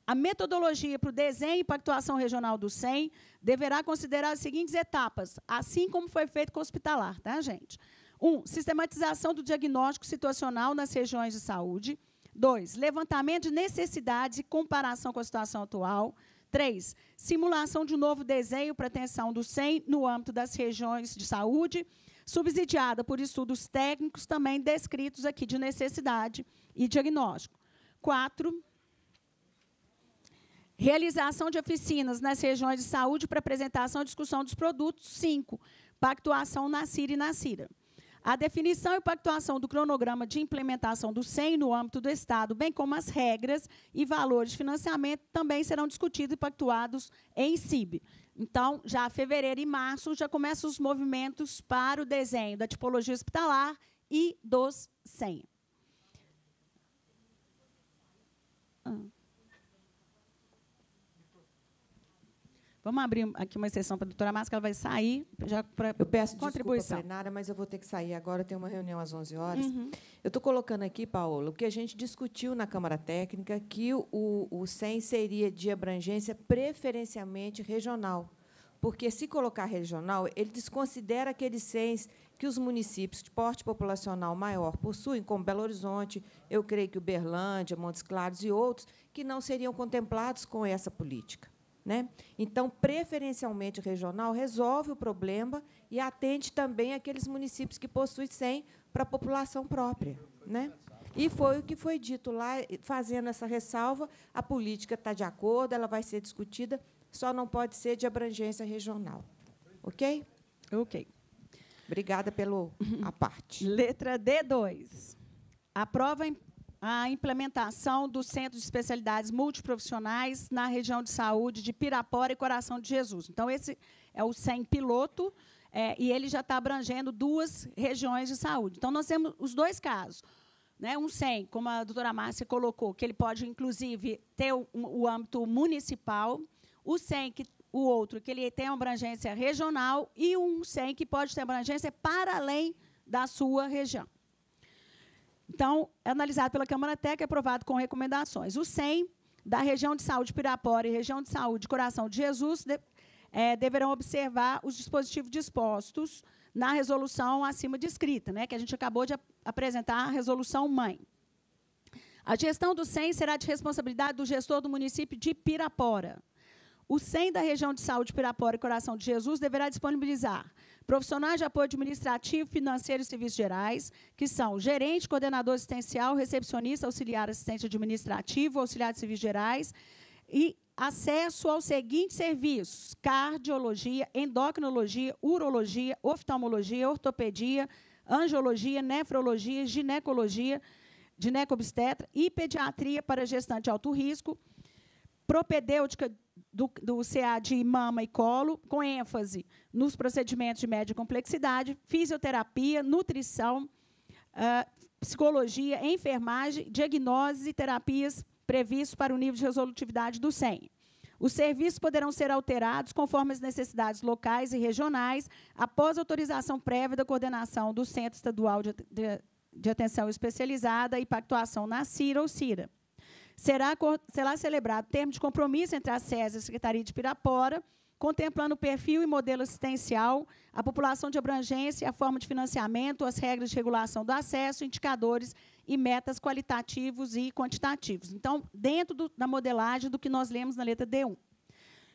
A metodologia para o desenho e pactuação regional do SEM deverá considerar as seguintes etapas, assim como foi feito com o hospitalar, tá, gente? 1. Sistematização do diagnóstico situacional nas regiões de saúde. 2. Levantamento de necessidades e comparação com a situação atual. 3. Simulação de um novo desenho para atenção do SEM no âmbito das regiões de saúde, subsidiada por estudos técnicos também descritos aqui de necessidade e diagnóstico. 4. Realização de oficinas nas regiões de saúde para apresentação e discussão dos produtos. 5. Pactuação na CIR e na CIRA. A definição e pactuação do cronograma de implementação do SEM no âmbito do Estado, bem como as regras e valores de financiamento, também serão discutidos e pactuados em CIB. Então, já fevereiro e março, já começam os movimentos para o desenho da tipologia hospitalar e dos SEM. Vamos abrir aqui uma exceção para a doutora Márcia, que ela vai sair já para eu peço contribuição. Desculpa, plenária, mas eu vou ter que sair agora, eu tenho uma reunião às 11 horas. Eu estou colocando aqui, Paola, o que a gente discutiu na Câmara Técnica, que o SEM seria de abrangência preferencialmente regional, porque, se colocar regional, ele desconsidera aqueles SEMs que os municípios de porte populacional maior possuem, como Belo Horizonte, eu creio que Uberlândia, Montes Claros e outros, que não seriam contemplados com essa política. Né? Então, preferencialmente regional, resolve o problema e atende também aqueles municípios que possuem SEM para a população própria. Né? E foi o que foi dito lá, fazendo essa ressalva, a política está de acordo, ela vai ser discutida, só não pode ser de abrangência regional. Ok? Ok. Obrigada pela parte. Letra D2. Aprova a implementação do Centro de Especialidades Multiprofissionais na região de saúde de Pirapora e Coração de Jesus. Então, esse é o SEM piloto, e ele já está abrangendo 2 regiões de saúde. Então, nós temos os 2 casos. Né? Um SEM, como a doutora Márcia colocou, que ele pode, inclusive, ter o âmbito municipal, o SEM, o outro, que ele tem uma abrangência regional, e um SEM que pode ter abrangência para além da sua região. Então, é analisado pela Câmara Técnica e aprovado com recomendações. O SEM da região de saúde Pirapora e região de saúde Coração de Jesus deverão observar os dispositivos dispostos na resolução acima descrita, né, que a gente acabou de apresentar a resolução mãe. A gestão do SEM será de responsabilidade do gestor do município de Pirapora. O SEM da região de saúde Pirapora e Coração de Jesus deverá disponibilizar profissionais de apoio administrativo, financeiro e serviços gerais, que são gerente, coordenador assistencial, recepcionista, auxiliar assistente administrativo, auxiliar de serviços gerais, e acesso aos seguintes serviços: cardiologia, endocrinologia, urologia, oftalmologia, ortopedia, angiologia, nefrologia, ginecologia, ginecobstetra e pediatria para gestante de alto risco, propedêutica do CA de mama e colo, com ênfase nos procedimentos de média complexidade, fisioterapia, nutrição, psicologia, enfermagem, diagnose e terapias previstos para o nível de resolutividade do SEM. Os serviços poderão ser alterados conforme as necessidades locais e regionais, após autorização prévia da coordenação do Centro Estadual de Atenção Especializada e Pactuação na CIRA ou CIRA. Será celebrado termo de compromisso entre a SES e a Secretaria de Pirapora, contemplando o perfil e modelo assistencial, a população de abrangência, a forma de financiamento, as regras de regulação do acesso, indicadores e metas qualitativos e quantitativos. Então, dentro da modelagem do que nós lemos na letra D1.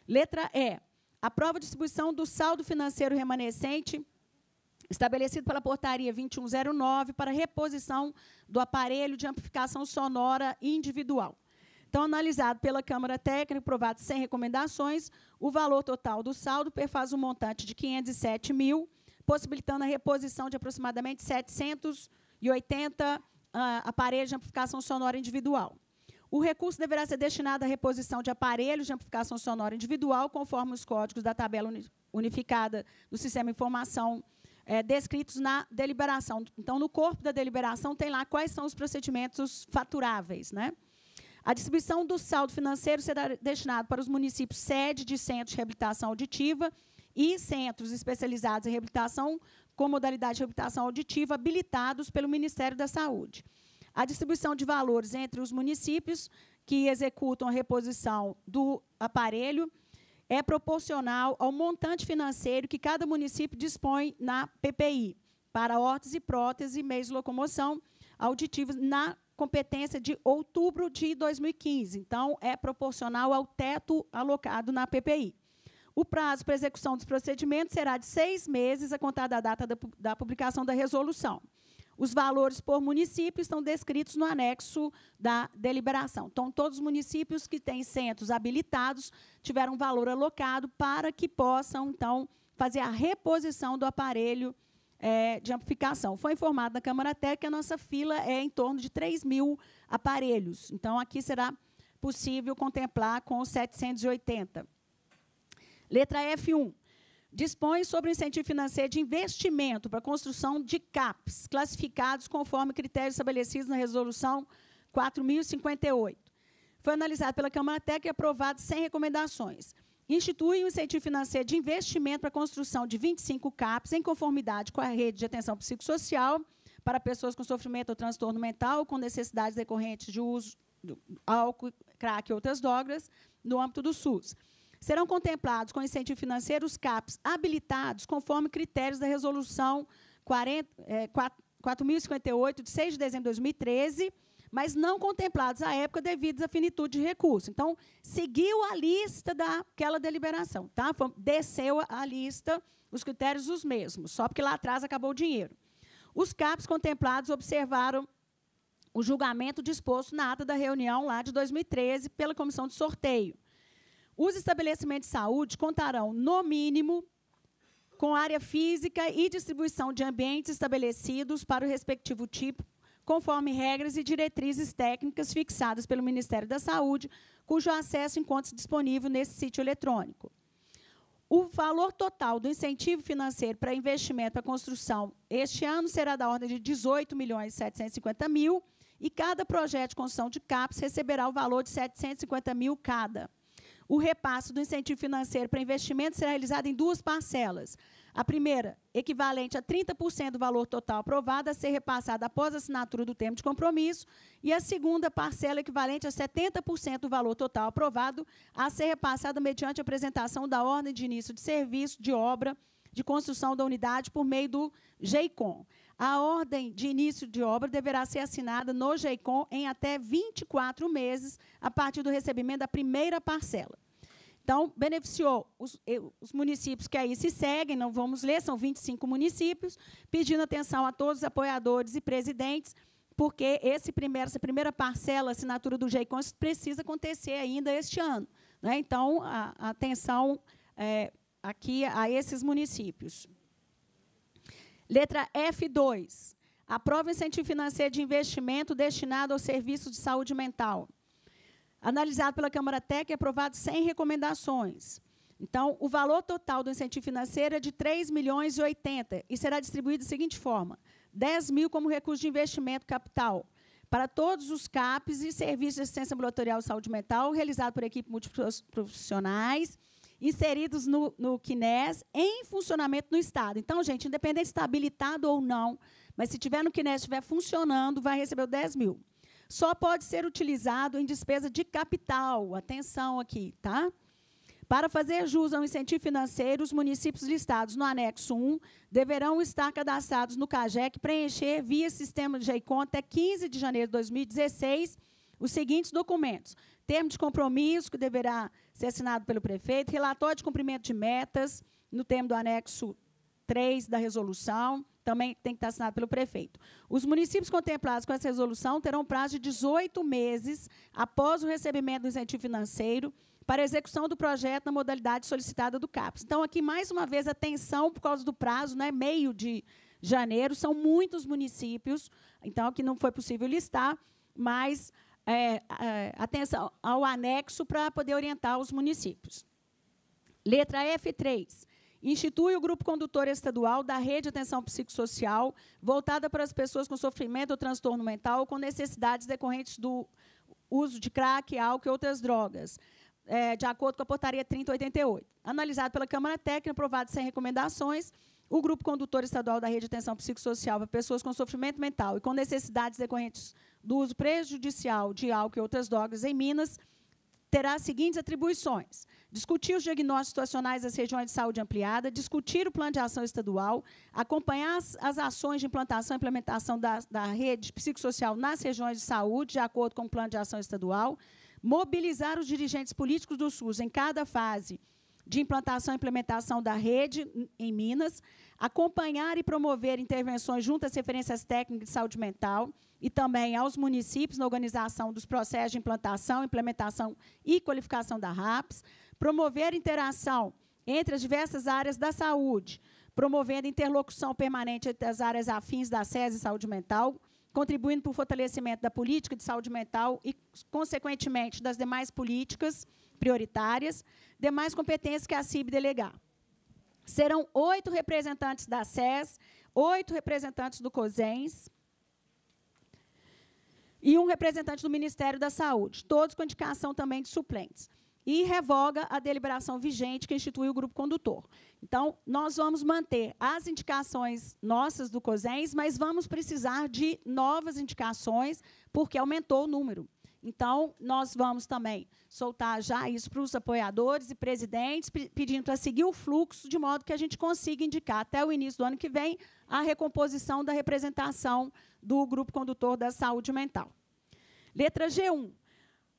Letra E. Aprova a distribuição do saldo financeiro remanescente estabelecido pela portaria 2109 para reposição do aparelho de amplificação sonora individual. Então, analisado pela Câmara Técnica, aprovado sem recomendações, o valor total do saldo perfaz um montante de 507 mil, possibilitando a reposição de aproximadamente 780 aparelhos de amplificação sonora individual. O recurso deverá ser destinado à reposição de aparelhos de amplificação sonora individual, conforme os códigos da tabela unificada do Sistema de Informação descritos na deliberação. Então, no corpo da deliberação, tem lá quais são os procedimentos faturáveis, né? A distribuição do saldo financeiro será destinado para os municípios sede de centros de reabilitação auditiva e centros especializados em reabilitação com modalidade de reabilitação auditiva habilitados pelo Ministério da Saúde. A distribuição de valores entre os municípios que executam a reposição do aparelho é proporcional ao montante financeiro que cada município dispõe na PPI, para órteses e próteses e meios de locomoção auditivos, na competência de outubro de 2015. Então, é proporcional ao teto alocado na PPI. O prazo para execução dos procedimentos será de 6 meses, a contar da data da publicação da resolução. Os valores por município estão descritos no anexo da deliberação. Então, todos os municípios que têm centros habilitados tiveram um valor alocado para que possam, então, fazer a reposição do aparelho de amplificação. Foi informado na Câmara Técnica que a nossa fila é em torno de 3 mil aparelhos. Então, aqui será possível contemplar com os 780. Letra F1. Dispõe sobre o incentivo financeiro de investimento para a construção de CAPs, classificados conforme critérios estabelecidos na Resolução 4.058. Foi analisado pela Câmara Técnica e aprovado sem recomendações. Institui um incentivo financeiro de investimento para a construção de 25 CAPs, em conformidade com a rede de atenção psicossocial para pessoas com sofrimento ou transtorno mental, com necessidades decorrentes de uso de álcool, crack e outras drogas, no âmbito do SUS. Serão contemplados com incentivo financeiro os CAPs habilitados conforme critérios da Resolução 4.058, de 6 de dezembro de 2013, mas não contemplados à época devido à finitude de recurso. Então, seguiu a lista daquela deliberação, tá? Desceu a lista, os critérios os mesmos, só porque lá atrás acabou o dinheiro. Os CAPs contemplados observaram o julgamento disposto na ata da reunião lá de 2013 pela comissão de sorteio. Os estabelecimentos de saúde contarão, no mínimo, com área física e distribuição de ambientes estabelecidos para o respectivo tipo, conforme regras e diretrizes técnicas fixadas pelo Ministério da Saúde, cujo acesso encontra-se disponível nesse sítio eletrônico. O valor total do incentivo financeiro para investimento para construção este ano será da ordem de 18.750.000 e cada projeto de construção de CAPs receberá o valor de 750.000 cada. O repasse do incentivo financeiro para investimento será realizado em 2 parcelas. A primeira, equivalente a 30% do valor total aprovado, a ser repassada após a assinatura do termo de compromisso, e a segunda parcela, equivalente a 70% do valor total aprovado, a ser repassada mediante a apresentação da ordem de início de serviço de obra de construção da unidade por meio do GEICOM. A ordem de início de obra deverá ser assinada no GEICOM em até 24 meses, a partir do recebimento da primeira parcela. Então, beneficiou os municípios que aí se seguem, não vamos ler, são 25 municípios, pedindo atenção a todos os apoiadores e presidentes, porque essa primeira parcela, assinatura do GEICOM, precisa acontecer ainda este ano, né? Então, a atenção aqui a esses municípios. Letra F2. Aprova incentivo financeiro de investimento destinado aos serviços de saúde mental. Analisado pela Câmara Técnica e aprovado sem recomendações. Então, o valor total do incentivo financeiro é de R$ 3.080.000 e será distribuído da seguinte forma: 10 mil como recurso de investimento capital para todos os CAPs e serviços de assistência ambulatorial de saúde mental realizado por equipe multiprofissionais inseridos no CNES em funcionamento no Estado. Então, gente, independente se está habilitado ou não, mas se tiver no CNES, estiver funcionando, vai receber o 10 mil. Só pode ser utilizado em despesa de capital. Atenção aqui, tá? Para fazer jus ao incentivo financeiro, os municípios listados no anexo 1 deverão estar cadastrados no CAGEC, preencher via sistema de GEICOM até 15 de janeiro de 2016 os seguintes documentos: termo de compromisso, que deverá ser assinado pelo prefeito, relatório de cumprimento de metas, no termo do anexo 3 da resolução, também tem que estar assinado pelo prefeito. Os municípios contemplados com essa resolução terão prazo de 18 meses após o recebimento do incentivo financeiro para a execução do projeto na modalidade solicitada do CAPES. Então, aqui, mais uma vez, atenção por causa do prazo, né, meio de janeiro, são muitos municípios, então, aqui não foi possível listar, mas atenção ao anexo para poder orientar os municípios. Letra F3. Institui o grupo condutor estadual da rede de atenção psicossocial voltada para as pessoas com sofrimento ou transtorno mental ou com necessidades decorrentes do uso de crack, álcool e outras drogas, de acordo com a portaria 3088. Analisado pela Câmara Técnica, aprovado sem recomendações, o grupo condutor estadual da rede de atenção psicossocial para pessoas com sofrimento mental e com necessidades decorrentes do uso prejudicial de álcool e outras drogas em Minas terá as seguintes atribuições: discutir os diagnósticos situacionais das regiões de saúde ampliada, discutir o plano de ação estadual, acompanhar as ações de implantação e implementação da rede psicossocial nas regiões de saúde, de acordo com o plano de ação estadual, mobilizar os dirigentes políticos do SUS em cada fase de implantação e implementação da rede em Minas, acompanhar e promover intervenções junto às referências técnicas de saúde mental e também aos municípios na organização dos processos de implantação, implementação e qualificação da RAPS, promover interação entre as diversas áreas da saúde, promovendo interlocução permanente entre as áreas afins da SES e saúde mental, contribuindo para o fortalecimento da política de saúde mental e, consequentemente, das demais políticas prioritárias, demais competências que a CIB delegar. Serão 8 representantes da SES, 8 representantes do COSENS e 1 representante do Ministério da Saúde, todos com indicação também de suplentes. E revoga a deliberação vigente que institui o grupo condutor. Então, nós vamos manter as indicações nossas do COSENS, mas vamos precisar de novas indicações, porque aumentou o número. Então, nós vamos também soltar já isso para os apoiadores e presidentes, pedindo para seguir o fluxo, de modo que a gente consiga indicar, até o início do ano que vem, a recomposição da representação do grupo condutor da saúde mental. Letra G1.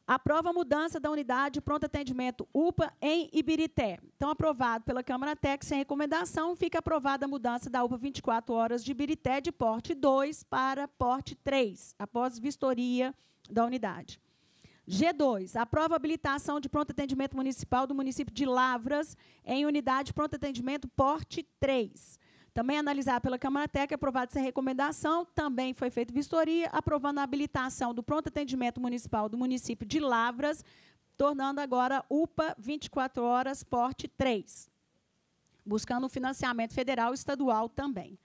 Aprova a mudança da unidade de pronto atendimento UPA em Ibirité. Então, aprovado pela Câmara Técnica sem recomendação, fica aprovada a mudança da UPA 24 horas de Ibirité de porte 2 para porte 3, após vistoria da unidade. G2, aprova a habilitação de pronto atendimento municipal do município de Lavras em unidade de pronto atendimento porte 3. Também analisado pela Câmara Técnica, aprovado sem recomendação, também foi feita vistoria, aprovando a habilitação do pronto atendimento municipal do município de Lavras, tornando agora UPA 24 horas porte 3, buscando o financiamento federal e estadual também.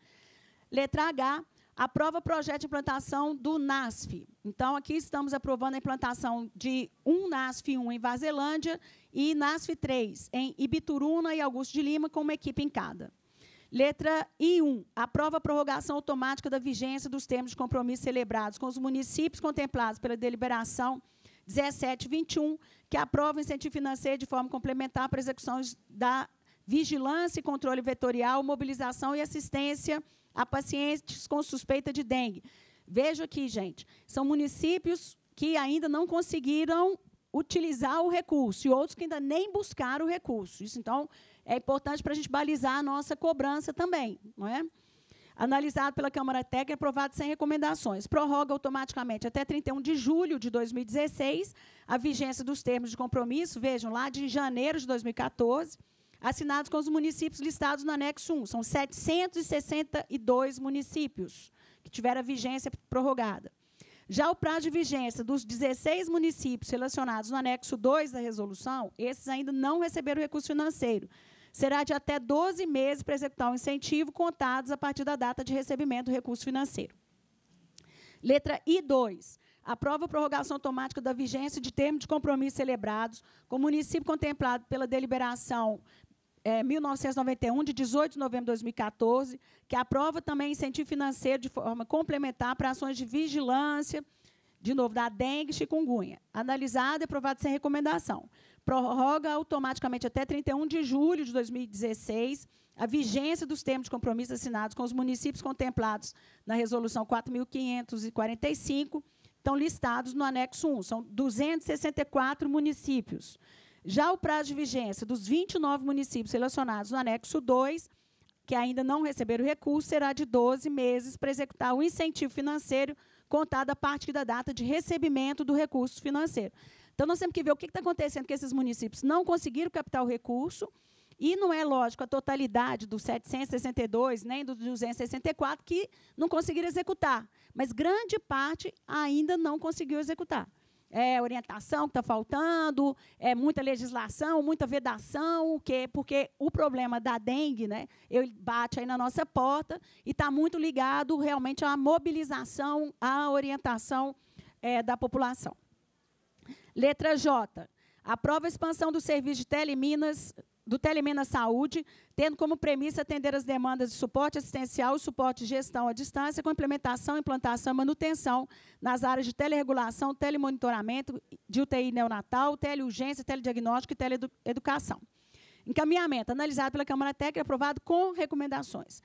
Letra H, aprova o projeto de implantação do NASF. Então, aqui estamos aprovando a implantação de um NASF 1 em Varzelândia e NASF 3 em Ibituruna e Augusto de Lima, com uma equipe em cada. Letra I1, aprova a prorrogação automática da vigência dos termos de compromisso celebrados com os municípios contemplados pela deliberação 1721, que aprova o incentivo financeiro de forma complementar para a execução da vigilância e controle vetorial, mobilização e assistência a pacientes com suspeita de dengue. Veja aqui, gente, são municípios que ainda não conseguiram utilizar o recurso e outros que ainda nem buscaram o recurso. Isso, então, é importante para a gente balizar a nossa cobrança também, não é? Analisado pela Câmara Técnica, aprovado sem recomendações. Prorroga automaticamente até 31 de julho de 2016 a vigência dos termos de compromisso, vejam, lá de janeiro de 2014, assinados com os municípios listados no anexo 1. São 762 municípios que tiveram a vigência prorrogada. Já o prazo de vigência dos 16 municípios relacionados no anexo 2 da resolução, esses ainda não receberam recurso financeiro. Será de até 12 meses para executar o incentivo, contados a partir da data de recebimento do recurso financeiro. Letra I2. Aprova a prorrogação automática da vigência de termos de compromisso celebrados com o município contemplado pela deliberação 1991, de 18 de novembro de 2014, que aprova também incentivo financeiro de forma complementar para ações de vigilância, de novo, da dengue e chikungunya. Analisado e aprovado sem recomendação. Prorroga automaticamente até 31 de julho de 2016 a vigência dos termos de compromisso assinados com os municípios contemplados na Resolução 4.545, estão listados no anexo 1. São 264 municípios. Já o prazo de vigência dos 29 municípios relacionados no anexo 2, que ainda não receberam recurso, será de 12 meses para executar o incentivo financeiro contado a partir da data de recebimento do recurso financeiro. Então, nós temos que ver o que está acontecendo, que esses municípios não conseguiram captar o recurso, e não é lógico a totalidade dos 762, nem dos 264, que não conseguiram executar, mas grande parte ainda não conseguiu executar. É orientação que está faltando, é muita legislação, muita vedação, porque o problema da dengue, né, ele bate aí na nossa porta e está muito ligado realmente à mobilização, à orientação da população. Letra J. Aprova a expansão do serviço de do Teleminas Saúde, tendo como premissa atender as demandas de suporte assistencial e suporte de gestão à distância, com implementação, implantação e manutenção nas áreas de teleregulação, telemonitoramento, de UTI neonatal, teleurgência, telediagnóstico e teleeducação. Encaminhamento, analisado pela Câmara Técnica e aprovado com recomendações.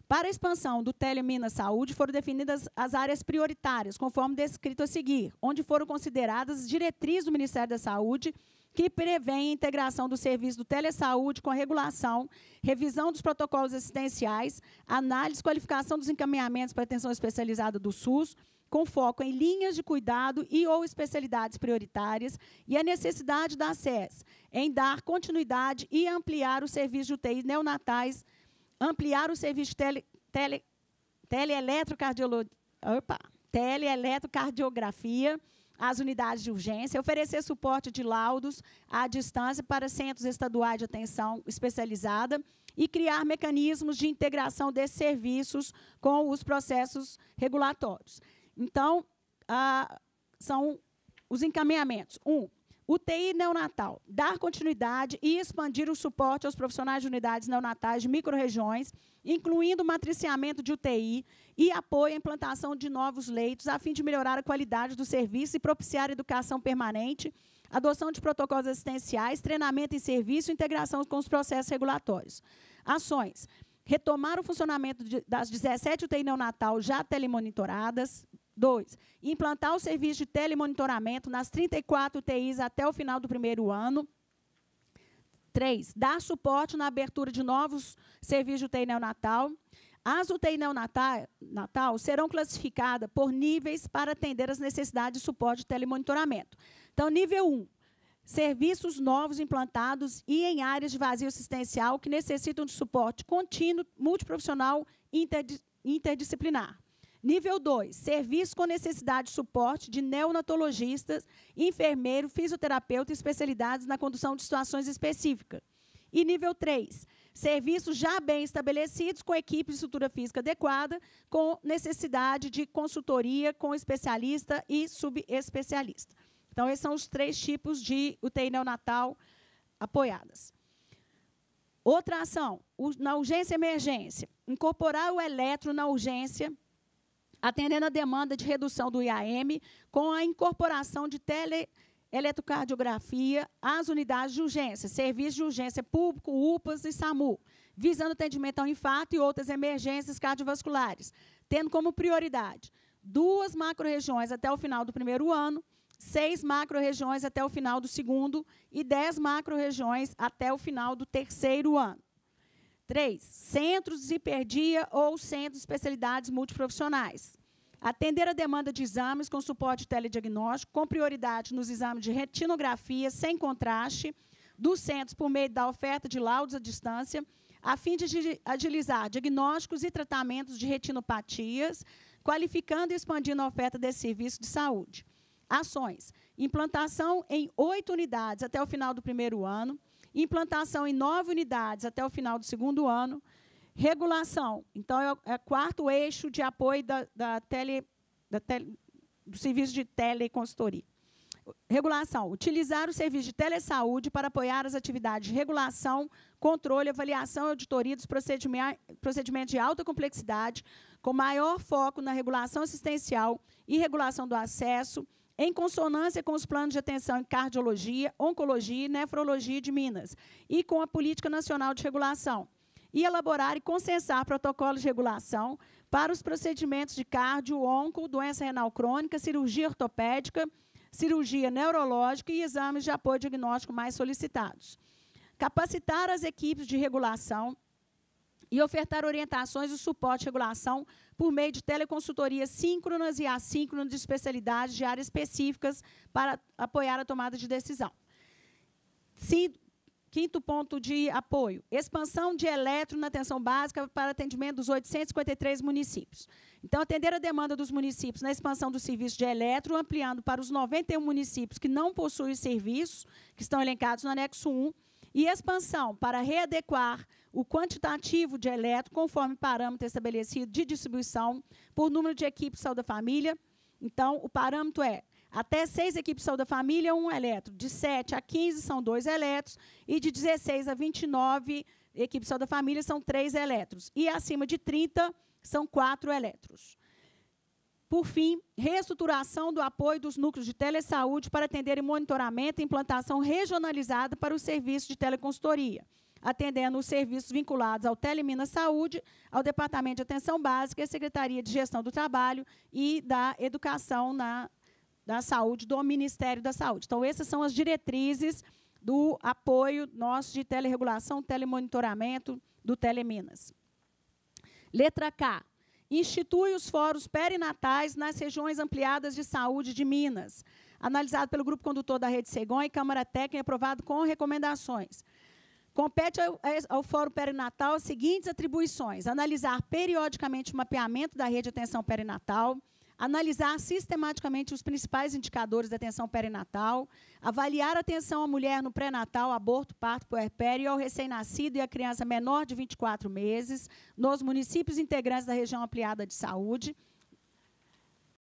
Para a expansão do Teleminas Saúde, foram definidas as áreas prioritárias, conforme descrito a seguir, onde foram consideradas as diretrizes do Ministério da Saúde, que prevêem a integração do serviço do telesaúde com a regulação, revisão dos protocolos assistenciais, análise e qualificação dos encaminhamentos para atenção especializada do SUS, com foco em linhas de cuidado e ou especialidades prioritárias, e a necessidade da SES em dar continuidade e ampliar o serviço de UTI neonatais, ampliar o serviço de teleeletrocardiografia, às unidades de urgência, oferecer suporte de laudos à distância para centros estaduais de atenção especializada e criar mecanismos de integração desses serviços com os processos regulatórios. Então, são os encaminhamentos. 1. UTI neonatal. Dar continuidade e expandir o suporte aos profissionais de unidades neonatais de microrregiões, incluindo o matriciamento de UTI e apoio à implantação de novos leitos, a fim de melhorar a qualidade do serviço e propiciar educação permanente, adoção de protocolos assistenciais, treinamento em serviço e integração com os processos regulatórios. Ações. Retomar o funcionamento das 17 UTI neonatal já telemonitoradas. 2. Implantar o serviço de telemonitoramento nas 34 UTIs até o final do primeiro ano. 3. Dar suporte na abertura de novos serviços de UTI neonatal. As UTI neonatal serão classificadas por níveis para atender as necessidades de suporte de telemonitoramento. Então, nível 1, serviços novos implantados e em áreas de vazio assistencial que necessitam de suporte contínuo, multiprofissional e interdisciplinar. Nível 2, serviços com necessidade de suporte de neonatologistas, enfermeiro, fisioterapeuta e especialidades na condução de situações específicas. E nível 3, serviços já bem estabelecidos, com equipe de estrutura física adequada, com necessidade de consultoria com especialista e subespecialista. Então, esses são os 3 tipos de UTI neonatal apoiadas. Outra ação, na urgência e emergência, incorporar o eletro na urgência, atendendo a demanda de redução do IAM, com a incorporação de teleeletrocardiografia às unidades de urgência, serviços de urgência público, UPAs e SAMU, visando atendimento ao infarto e outras emergências cardiovasculares, tendo como prioridade 2 macro-regiões até o final do primeiro ano, 6 macro-regiões até o final do segundo e 10 macro-regiões até o final do terceiro ano. 3. Centros de hiperdia ou centros de especialidades multiprofissionais. Atender a demanda de exames com suporte de telediagnóstico, com prioridade nos exames de retinografia sem contraste, dos centros por meio da oferta de laudos à distância, a fim de agilizar diagnósticos e tratamentos de retinopatias, qualificando e expandindo a oferta desse serviço de saúde. Ações. Implantação em 8 unidades até o final do primeiro ano, implantação em 9 unidades até o final do segundo ano, regulação. Então, é o 4º eixo de apoio do serviço de teleconsultoria. Regulação. Utilizar o serviço de telesaúde para apoiar as atividades de regulação, controle, avaliação e auditoria dos procedimentos de alta complexidade, com maior foco na regulação assistencial e regulação do acesso, em consonância com os planos de atenção em cardiologia, oncologia e nefrologia de Minas, e com a Política Nacional de Regulação, e elaborar e consensar protocolos de regulação para os procedimentos de cardio, onco, doença renal crônica, cirurgia ortopédica, cirurgia neurológica e exames de apoio diagnóstico mais solicitados. Capacitar as equipes de regulação e ofertar orientações e suporte de regulação por meio de teleconsultorias síncronas e assíncronas de especialidades de áreas específicas para apoiar a tomada de decisão. 5º ponto de apoio, expansão de eletro na atenção básica para atendimento dos 853 municípios. Então, atender a demanda dos municípios na expansão do serviço de eletro, ampliando para os 91 municípios que não possuem serviço, que estão elencados no anexo 1, e expansão para readequar o quantitativo de eletro conforme parâmetro estabelecido de distribuição por número de equipes de saúde da família. Então, o parâmetro é até 6 equipes de saúde da família, 1 eletro. De 7 a 15 são 2 eletros. E de 16 a 29 equipes de saúde da família são 3 eletros. E acima de 30 são 4 eletros. Por fim, reestruturação do apoio dos núcleos de telesaúde para atender monitoramento e implantação regionalizada para o serviço de teleconsultoria, atendendo os serviços vinculados ao Teleminas Saúde, ao Departamento de Atenção Básica e à Secretaria de Gestão do Trabalho e da Educação da Saúde, do Ministério da Saúde. Então, essas são as diretrizes do apoio nosso de teleregulação, telemonitoramento do Teleminas. Letra K. Institui os fóruns perinatais nas regiões ampliadas de saúde de Minas, analisado pelo Grupo Condutor da Rede Cegonha e Câmara Técnica, aprovado com recomendações. Compete ao Fórum Perinatal as seguintes atribuições: analisar periodicamente o mapeamento da rede de atenção perinatal, analisar sistematicamente os principais indicadores da atenção perinatal, avaliar a atenção à mulher no pré-natal, aborto, parto, puerpério e ao recém-nascido e à criança menor de 24 meses, nos municípios integrantes da região ampliada de saúde,